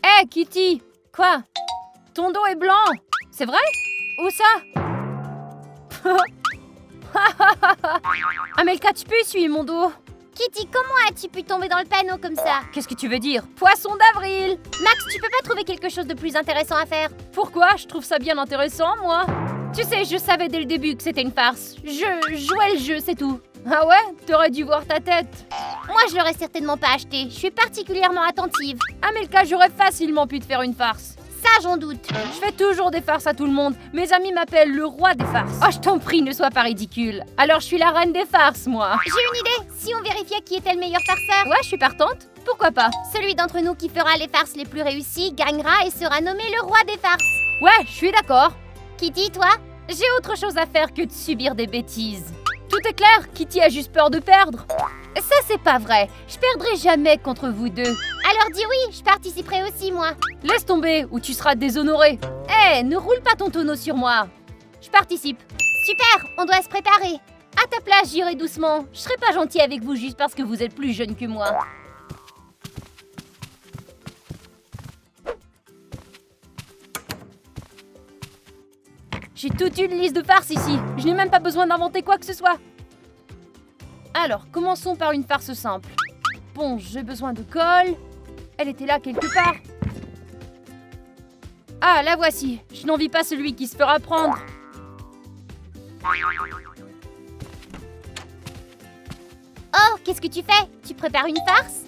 Hé, Kitty! Quoi? Ton dos est blanc! C'est vrai? Où ça? Amelka, tu peux essuyer mon dos? Kitty, comment as-tu pu tomber dans le panneau comme ça? Qu'est-ce que tu veux dire? Poisson d'avril! Max, tu peux pas trouver quelque chose de plus intéressant à faire? Pourquoi? Je trouve ça bien intéressant, moi. Tu sais, je savais dès le début que c'était une farce. Je jouais le jeu, c'est tout. Ah ouais? T'aurais dû voir ta tête. Moi, je l'aurais certainement pas acheté. Je suis particulièrement attentive. Amelka, j'aurais facilement pu te faire une farce. Ça, j'en doute. Je fais toujours des farces à tout le monde. Mes amis m'appellent le roi des farces. Oh, je t'en prie, ne sois pas ridicule. Alors, je suis la reine des farces, moi. J'ai une idée. Si on vérifiait qui était le meilleur farceur, Ouais, je suis partante. Pourquoi pas? celui d'entre nous qui fera les farces les plus réussies gagnera et sera nommé le roi des farces. Ouais, je suis d'accord. Kitty, toi? J'ai autre chose à faire que de subir des bêtises. Tout est clair, Kitty a juste peur de perdre. Ça, c'est pas vrai. Je perdrai jamais contre vous deux. Alors dis oui, je participerai aussi, moi. Laisse tomber ou tu seras déshonoré. Hé, ne roule pas ton tonneau sur moi. Je participe. Super, on doit se préparer. À ta place, j'irai doucement. Je serai pas gentil avec vous juste parce que vous êtes plus jeune que moi. J'ai toute une liste de farces ici. Je n'ai même pas besoin d'inventer quoi que ce soit. Alors, commençons par une farce simple. Bon, j'ai besoin de colle. Elle était là quelque part. Ah, la voici. Je n'envie pas celui qui se fera prendre. Oh, qu'est-ce que tu fais? Tu prépares une farce?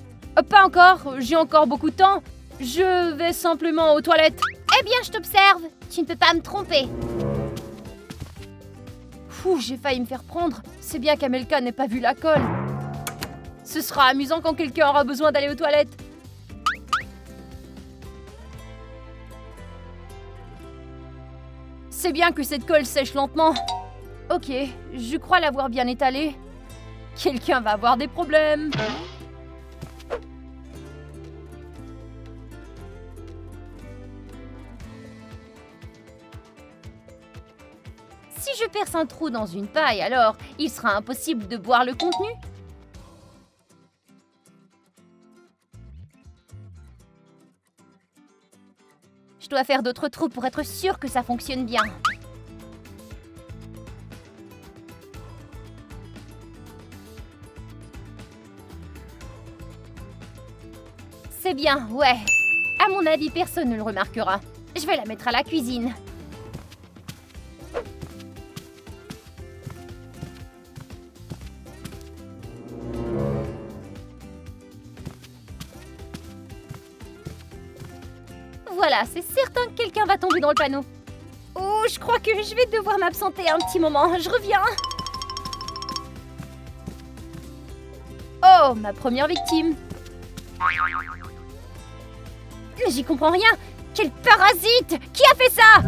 Pas encore, j'ai encore beaucoup de temps. Je vais simplement aux toilettes. Eh bien, je t'observe. Tu ne peux pas me tromper. Fou, j'ai failli me faire prendre. C'est bien qu'Amelka n'ait pas vu la colle. Ce sera amusant quand quelqu'un aura besoin d'aller aux toilettes. C'est bien que cette colle sèche lentement. Ok, je crois l'avoir bien étalée. Quelqu'un va avoir des problèmes. Si je perce un trou dans une paille, alors il sera impossible de boire le contenu. Je dois faire d'autres trous pour être sûre que ça fonctionne bien. C'est bien, ouais. À mon avis, personne ne le remarquera. Je vais la mettre à la cuisine. Voilà, c'est certain que quelqu'un va tomber dans le panneau. Oh, je crois que je vais devoir m'absenter un petit moment. Je reviens. Oh, ma première victime. Mais j'y comprends rien. Quel parasite! Qui a fait ça?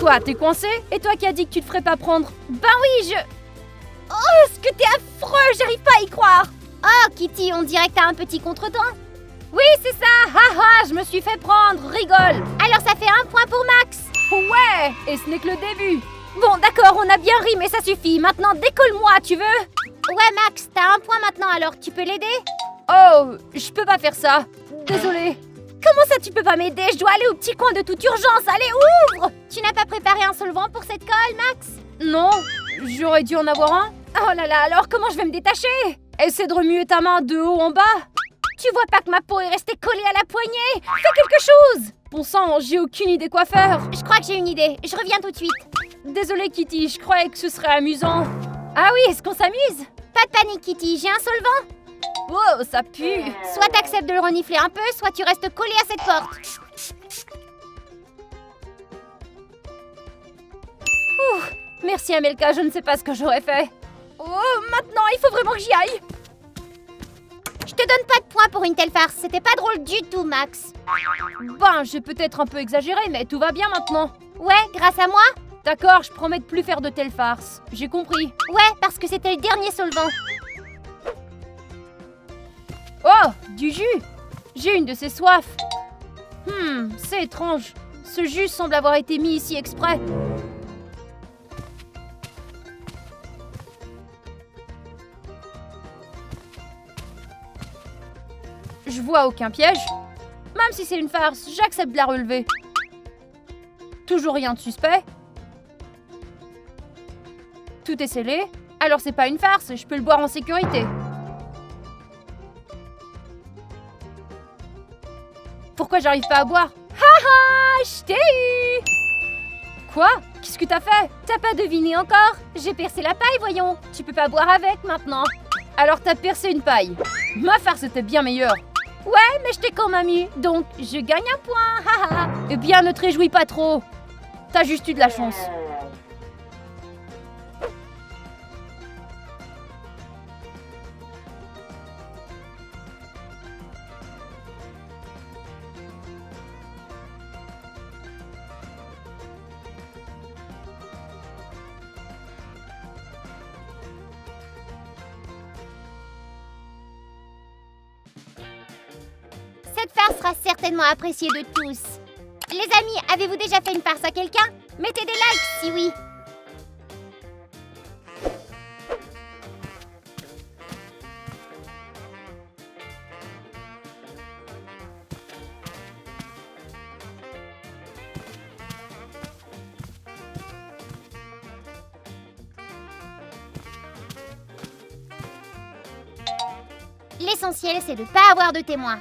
Quoi, t'es coincé? Et toi qui as dit que tu te ferais pas prendre? Ben oui, Oh, ce que t'es affreux! J'arrive pas à y croire! Oh, Kitty, on dirait que t'as un petit contretemps. Oui, c'est ça! Haha, je me suis fait prendre! Rigole! Alors ça fait un point pour Max. Ouais! Et ce n'est que le début! Bon, d'accord, on a bien ri, mais ça suffit. Maintenant, décolle-moi, tu veux? Ouais, Max, t'as un point maintenant, alors tu peux l'aider? Oh, je peux pas faire ça. Désolée. Comment ça, tu peux pas m'aider? Je dois aller au petit coin de toute urgence. Allez, ouvre! Tu n'as pas préparé un solvant pour cette colle, Max? Non, j'aurais dû en avoir un. Oh là là, alors comment je vais me détacher? Essaie de remuer ta main de haut en bas. Tu vois pas que ma peau est restée collée à la poignée? Fais quelque chose! Bon sang, j'ai aucune idée quoi faire. Je crois que j'ai une idée. Je reviens tout de suite. Désolée Kitty, je croyais que ce serait amusant. Ah oui, est-ce qu'on s'amuse? Pas de panique, Kitty. J'ai un solvant. Wow, ça pue. Soit t'acceptes de le renifler un peu, soit tu restes collé à cette porte. Ouh, merci Amelka, je ne sais pas ce que j'aurais fait. Oh, maintenant, il faut vraiment que j'y aille. Je te donne pas de points pour une telle farce. C'était pas drôle du tout, Max. Ben, j'ai peut-être un peu exagéré, mais tout va bien maintenant. Ouais, grâce à moi? D'accord, je promets de plus faire de telles farces. J'ai compris. Ouais, parce que c'était le dernier solvant. Oh, du jus. J'ai une de ces soifs. C'est étrange. Ce jus semble avoir été mis ici exprès. Je vois aucun piège. Même si c'est une farce, j'accepte de la relever. Toujours rien de suspect. Tout est scellé. Alors c'est pas une farce, je peux le boire en sécurité. Pourquoi j'arrive pas à boire? Haha, je t'ai eu! Quoi? Qu'est-ce que t'as fait? T'as pas deviné encore? J'ai percé la paille, voyons. Tu peux pas boire avec maintenant. Alors t'as percé une paille. Ma farce était bien meilleure. Ouais, mais je t'ai quand même eu, donc je gagne un point, haha. Eh bien, ne te réjouis pas trop. T'as juste eu de la chance. Cette farce sera certainement appréciée de tous. Les amis, avez-vous déjà fait une farce à quelqu'un? Mettez des likes si oui. L'essentiel, c'est de ne pas avoir de témoins.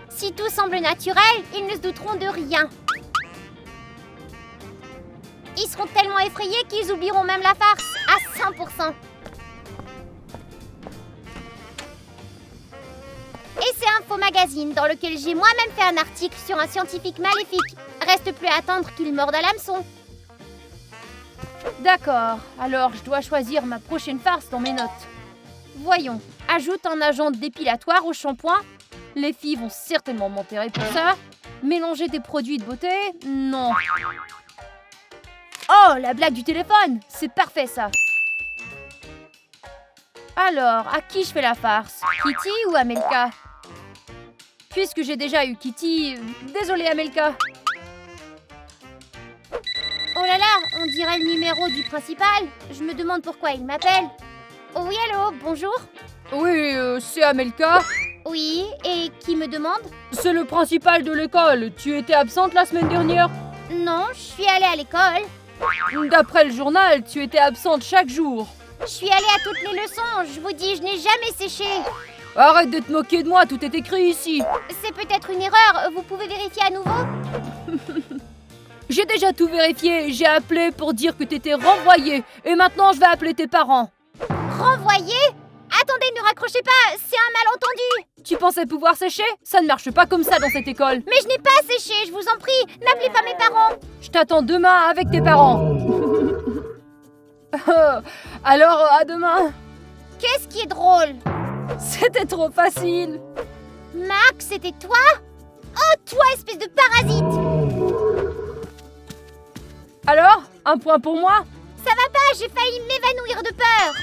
Si tout semble naturel, ils ne se douteront de rien. Ils seront tellement effrayés qu'ils oublieront même la farce, à 100%. Et c'est Info Magazine, dans lequel j'ai moi-même fait un article sur un scientifique maléfique. Reste plus à attendre qu'il morde à l'hameçon. D'accord, alors je dois choisir ma prochaine farce dans mes notes. Voyons, ajoute un agent dépilatoire au shampoing. Les filles vont certainement m'enterrer pour ça. Mélanger des produits de beauté? Non. Oh, la blague du téléphone! C'est parfait ça. Alors, à qui je fais la farce? Kitty ou Amelka? Puisque j'ai déjà eu Kitty... Désolée Amelka. Oh là là, on dirait le numéro du principal. Je me demande pourquoi il m'appelle. Oh oui, allô, bonjour. Oui, c'est Amelka. Oui, et qui me demande? C'est le principal de l'école. Tu étais absente la semaine dernière? Non, je suis allée à l'école. D'après le journal, tu étais absente chaque jour. Je suis allée à toutes les leçons, je vous dis, je n'ai jamais séché. Arrête de te moquer de moi, tout est écrit ici. C'est peut-être une erreur, vous pouvez vérifier à nouveau? J'ai déjà tout vérifié, j'ai appelé pour dire que t'étais renvoyée. Et maintenant, je vais appeler tes parents. Renvoyé? Attendez, ne raccrochez pas, c'est un malentendu. Tu pensais pouvoir sécher? Ça ne marche pas comme ça dans cette école. Mais je n'ai pas séché, je vous en prie, n'appelez pas mes parents. Je t'attends demain avec tes parents. Alors, à demain. Qu'est-ce qui est drôle? C'était trop facile. Max, c'était toi? Oh, toi, espèce de parasite! Alors, un point pour moi? Ça va pas, j'ai failli m'évanouir de peur.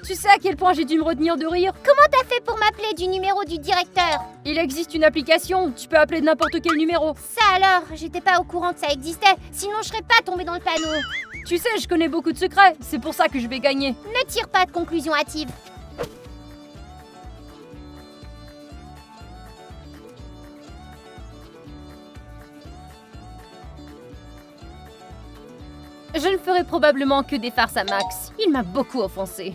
Tu sais à quel point j'ai dû me retenir de rire? Comment t'as fait pour m'appeler du numéro du directeur? Il existe une application, tu peux appeler de n'importe quel numéro. Ça alors, j'étais pas au courant que ça existait, sinon je serais pas tombée dans le panneau. Tu sais, je connais beaucoup de secrets, c'est pour ça que je vais gagner. Ne tire pas de conclusion hâtive. Je ne ferai probablement que des farces à Max. Il m'a beaucoup offensé.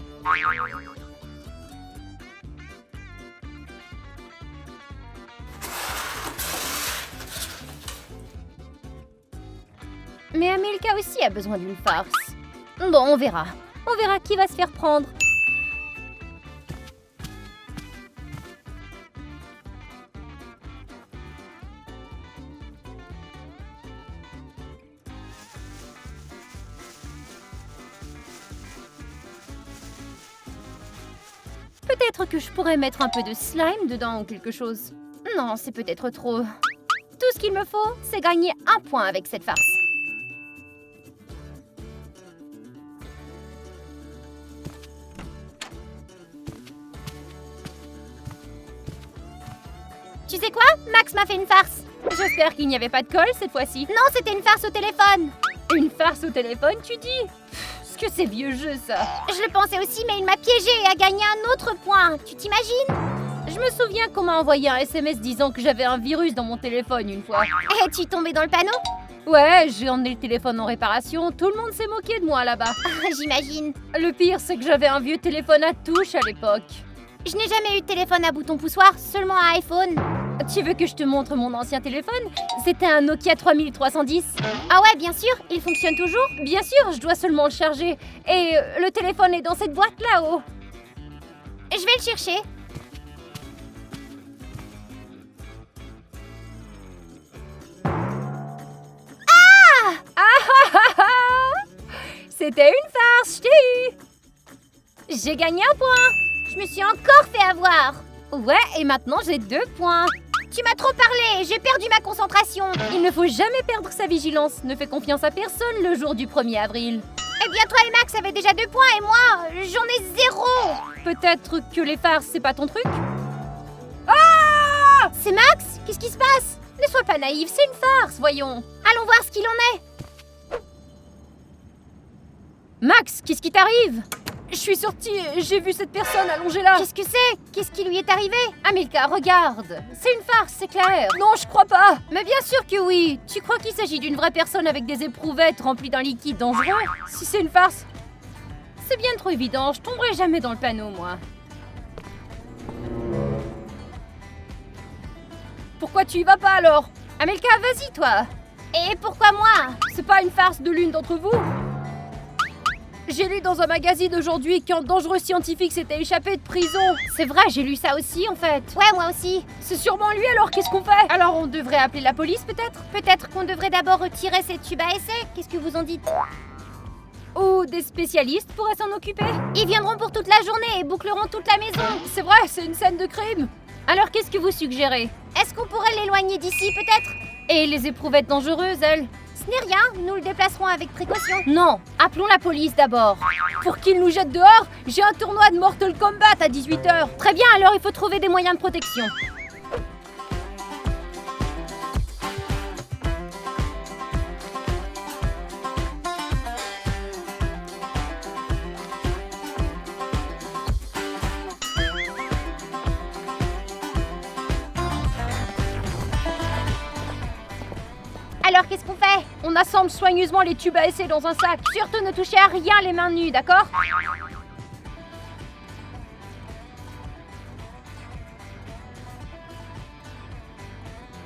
Mais Amelka aussi a besoin d'une farce. Bon, on verra. On verra qui va se faire prendre. Peut-être que je pourrais mettre un peu de slime dedans ou quelque chose. Non, c'est peut-être trop. Tout ce qu'il me faut, c'est gagner un point avec cette farce. Tu sais quoi? Max m'a fait une farce. J'espère qu'il n'y avait pas de colle cette fois-ci. Non, c'était une farce au téléphone. Une farce au téléphone, tu dis? Est-ce que c'est vieux jeu, ça? Je le pensais aussi, mais il m'a piégé et a gagné un autre point. Tu t'imagines? Je me souviens qu'on m'a envoyé un SMS disant que j'avais un virus dans mon téléphone une fois. Es-tu tombé dans le panneau? Ouais, j'ai emmené le téléphone en réparation, tout le monde s'est moqué de moi là-bas. J'imagine. Le pire, c'est que j'avais un vieux téléphone à touche à l'époque. Je n'ai jamais eu de téléphone à bouton poussoir, seulement un iPhone. Tu veux que je te montre mon ancien téléphone? C'était un Nokia 3310. Ah ouais, bien sûr, il fonctionne toujours? Bien sûr, je dois seulement le charger. Et le téléphone est dans cette boîte là-haut. Je vais le chercher. C'était une farce, je t'ai eu. J'ai gagné un point. Je me suis encore fait avoir. Ouais, et maintenant j'ai 2 points. Tu m'as trop parlé, j'ai perdu ma concentration. Il ne faut jamais perdre sa vigilance. Ne fais confiance à personne le jour du 1er avril. Eh bien, toi et Max avez déjà 2 points et moi, j'en ai 0. Peut-être que les farces, c'est pas ton truc? C'est Max? Qu'est-ce qui se passe? Ne sois pas naïve, c'est une farce, voyons. Allons voir ce qu'il en est. Max, qu'est-ce qui t'arrive? Je suis sortie et j'ai vu cette personne allongée là. Qu'est-ce que c'est? Qu'est-ce qui lui est arrivé? Amilka, regarde. C'est une farce, c'est clair. Non, je crois pas. Mais bien sûr que oui. Tu crois qu'il s'agit d'une vraie personne avec des éprouvettes remplies d'un liquide dangereux? Si c'est une farce, c'est bien trop évident. Je tomberai jamais dans le panneau, moi. Pourquoi tu y vas pas alors? Amilka, vas-y, toi. Et pourquoi moi? C'est pas une farce de l'une d'entre vous? J'ai lu dans un magazine aujourd'hui qu'un dangereux scientifique s'était échappé de prison. C'est vrai, j'ai lu ça aussi en fait. Ouais, moi aussi. C'est sûrement lui, alors qu'est-ce qu'on fait? Alors on devrait appeler la police peut-être? Peut-être qu'on devrait d'abord retirer ces tubes à essai. Qu'est-ce que vous en dites? Ou des spécialistes pourraient s'en occuper? Ils viendront pour toute la journée et boucleront toute la maison. C'est vrai, c'est une scène de crime. Alors qu'est-ce que vous suggérez? Est-ce qu'on pourrait l'éloigner d'ici peut-être? Et les éprouvettes dangereuses, elles? Ce n'est rien, nous le déplacerons avec précaution. Non, appelons la police d'abord. Pour qu'ils nous jettent dehors, j'ai un tournoi de Mortal Kombat à 18h. Très bien, alors il faut trouver des moyens de protection. Alors qu'est-ce qu'on fait? On assemble soigneusement les tubes à essai dans un sac. Surtout ne touchez à rien les mains nues, d'accord?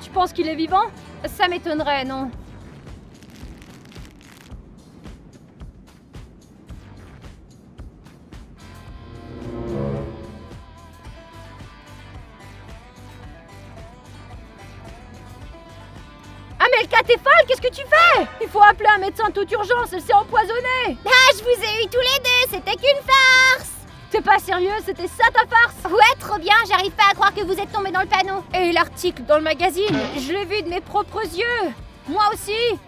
Tu penses qu'il est vivant? Ça m'étonnerait, non? Amilka, t'es folle, qu'est-ce que tu fais? Il faut appeler un médecin toute urgence, elle s'est empoisonnée. Ah, je vous ai eu tous les deux, c'était qu'une farce. T'es pas sérieux, c'était ça ta farce? Ouais, trop bien, j'arrive pas à croire que vous êtes tombé dans le panneau. Et l'article dans le magazine, je l'ai vu de mes propres yeux. Moi aussi.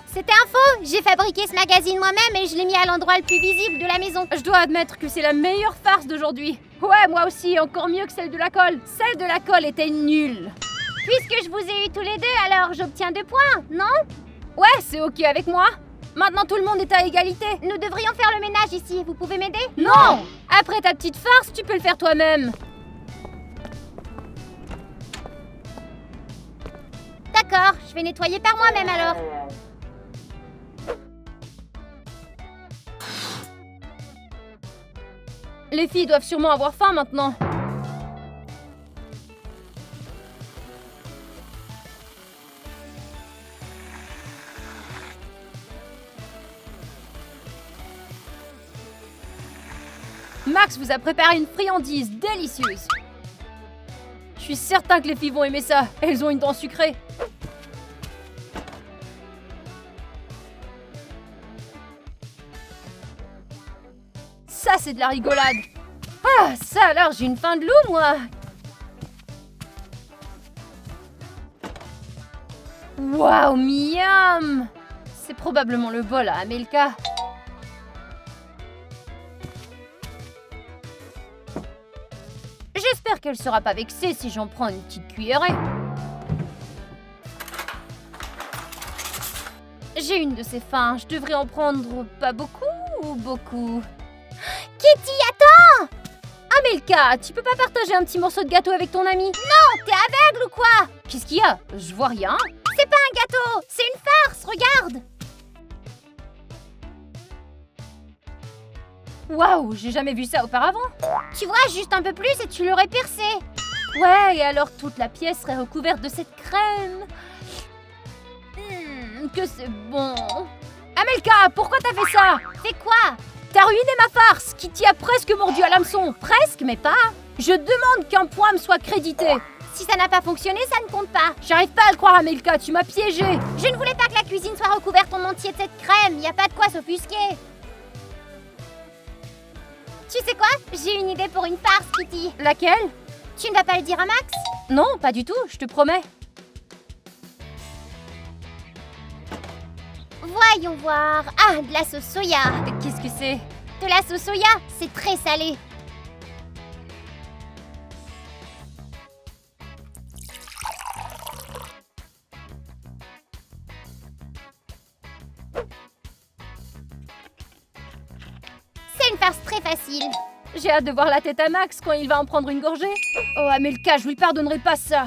C'était un faux. J'ai fabriqué ce magazine moi-même et je l'ai mis à l'endroit le plus visible de la maison. Je dois admettre que c'est la meilleure farce d'aujourd'hui. Ouais, moi aussi, encore mieux que celle de la colle. Celle de la colle était nulle. Puisque je vous ai eu tous les deux, alors j'obtiens 2 points, non? Ouais, c'est ok avec moi. Maintenant tout le monde est à égalité. Nous devrions faire le ménage ici, vous pouvez m'aider? Non! Après ta petite farce, tu peux le faire toi-même. D'accord, je vais nettoyer par moi-même alors. Les filles doivent sûrement avoir faim maintenant. Max vous a préparé une friandise délicieuse. Je suis certain que les filles vont aimer ça. Elles ont une dent sucrée. Ça, c'est de la rigolade. Ah, ça alors, j'ai une faim de loup, moi. Waouh, miam. C'est probablement le bol à Amilka. J'espère qu'elle sera pas vexée si j'en prends une petite cuillerée. J'ai une de ces fins, je devrais en prendre pas beaucoup ou beaucoup? Kitty, attends! Amelka, tu peux pas partager un petit morceau de gâteau avec ton ami? Non, t'es aveugle ou quoi? Qu'est-ce qu'il y a? Je vois rien. C'est pas un gâteau, c'est une farce, regarde! Waouh, j'ai jamais vu ça auparavant. Tu vois, juste un peu plus et tu l'aurais percé. Ouais, et alors toute la pièce serait recouverte de cette crème. Que c'est bon. Amelka, pourquoi t'as fait ça? Fais quoi? T'as ruiné ma farce, Kitty a presque mordu à l'hameçon. Presque, mais pas. Je demande qu'un point me soit crédité. Si ça n'a pas fonctionné, ça ne compte pas. J'arrive pas à le croire, Amelka, tu m'as piégée. Je ne voulais pas que la cuisine soit recouverte en entier de cette crème. Y a pas de quoi s'offusquer. Tu sais quoi? J'ai une idée pour une farce, Kitty. Laquelle? Tu ne vas pas le dire à Max? Non, pas du tout, je te promets. Voyons voir. Ah, de la sauce soya. Qu'est-ce que c'est? De la sauce soya, c'est très salé. C'est une farce très facile. J'ai hâte de voir la tête à Max quand il va en prendre une gorgée. Oh, Amelka, je lui pardonnerai pas ça.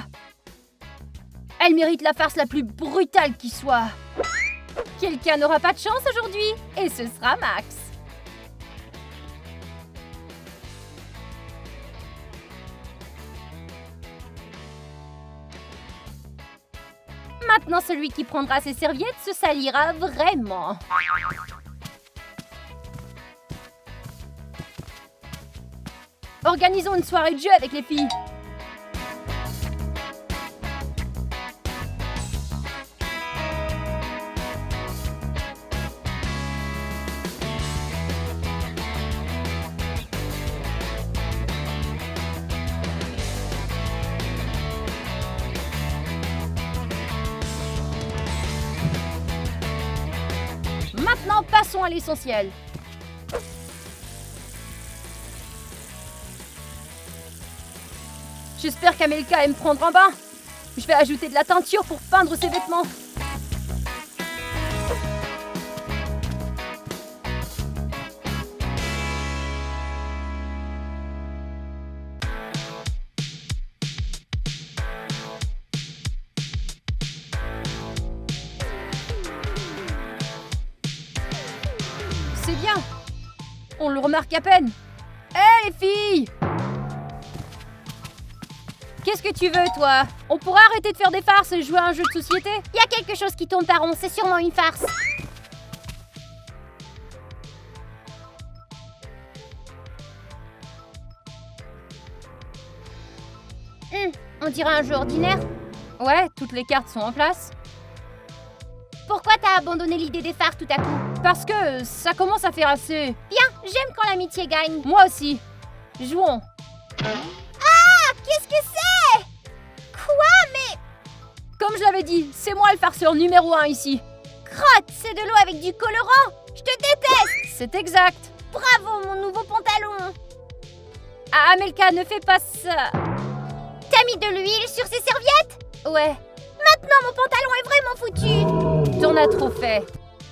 Elle mérite la farce la plus brutale qui soit. Quelqu'un n'aura pas de chance aujourd'hui, et ce sera Max. Maintenant, celui qui prendra ses serviettes se salira vraiment. Organisons une soirée de jeu avec les filles. Maintenant, passons à l'essentiel. J'espère qu'Amelka aime prendre un bain. Je vais ajouter de la teinture pour peindre ses vêtements. C'est bien. On le remarque à peine. Hé, les filles! Qu'est-ce que tu veux, toi? On pourra arrêter de faire des farces et jouer à un jeu de société? Il y a quelque chose qui tourne par rond, c'est sûrement une farce. On dirait un jeu ordinaire. Ouais, toutes les cartes sont en place. Pourquoi t'as abandonné l'idée des farces tout à coup? Parce que ça commence à faire assez. Bien, j'aime quand l'amitié gagne. Moi aussi. Jouons. Ah, qu'est-ce que c'est? Quoi, mais... Comme je l'avais dit, c'est moi le farceur numéro 1 ici. Crotte, c'est de l'eau avec du colorant. Je te déteste. C'est exact. Bravo, mon nouveau pantalon. Ah, Amelka, ne fais pas ça. T'as mis de l'huile sur ces serviettes? Ouais. Maintenant, mon pantalon est vraiment foutu. T'en as trop fait.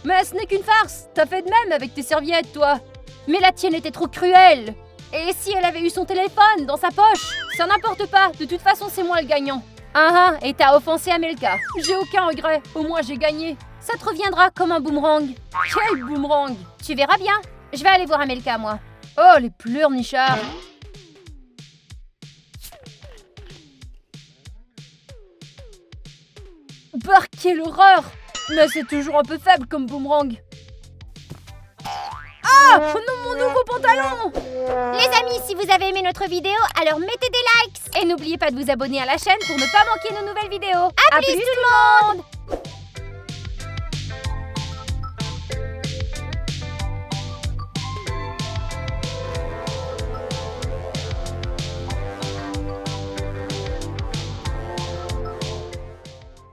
Mais ce n'est qu'une farce. T'as fait de même avec tes serviettes, toi. Mais la tienne était trop cruelle. Et si elle avait eu son téléphone dans sa poche? Ça n'importe pas. De toute façon, c'est moi le gagnant. Ah, et t'as offensé Amelka. J'ai aucun regret. Au moins, j'ai gagné. Ça te reviendra comme un boomerang. Quel boomerang? Tu verras bien. Je vais aller voir Amelka, moi. Oh, les pleurnichards. Bah, quelle horreur! Mais c'est toujours un peu faible comme boomerang. Ah! Oh non, mon nouveau pantalon! Les amis, si vous avez aimé notre vidéo, alors mettez des likes. Et n'oubliez pas de vous abonner à la chaîne pour ne pas manquer nos nouvelles vidéos. À plus tout le monde!